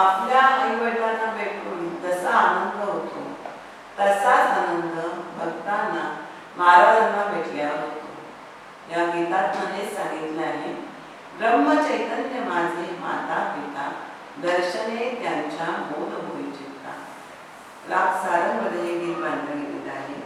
आपल्या आईवडिलांना भेटून जसा आनंद होतो तसाच आनंद भक्तांना महाराजांना भेटल्यावर होतो। या गीतात हे सांगितले आहे, ब्रह्मचैतन्य माझे माता पिता, दर्शने त्यांच्या मोद होई चित्ता। राग सारंगमध्ये हे गीत बांधलं गेलेलं आहे।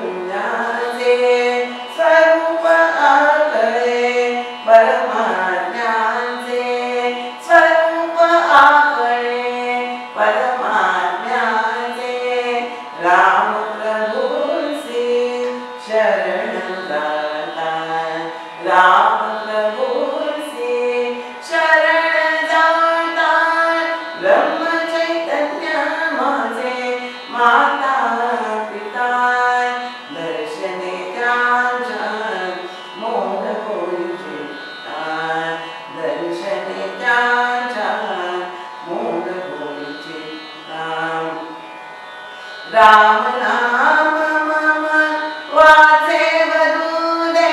Hallelujah. परमात्म्याचे राम प्रभूंसी शरण जाता राम प्रभूंसी शरण जाता ब्रह्म चैतन्य माझे माता पिता दर्शने त्यांच्या मोद होईचे दर्शने त्यांच्या मोद होईचे राम नाम मम वाचे वरू दे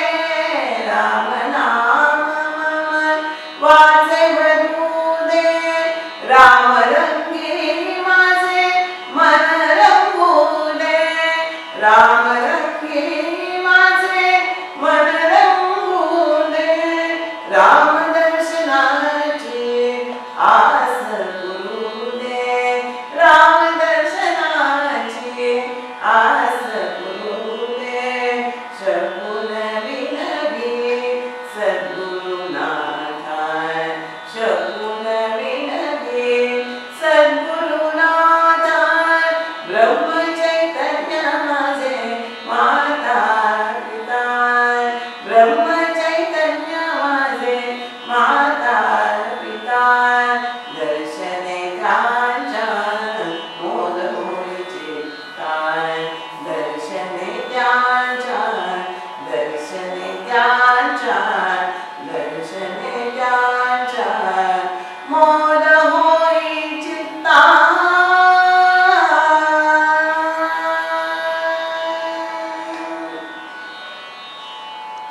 राम नाम मम वाचे वरू दे राम रंगी माझे मन रंगू दे राम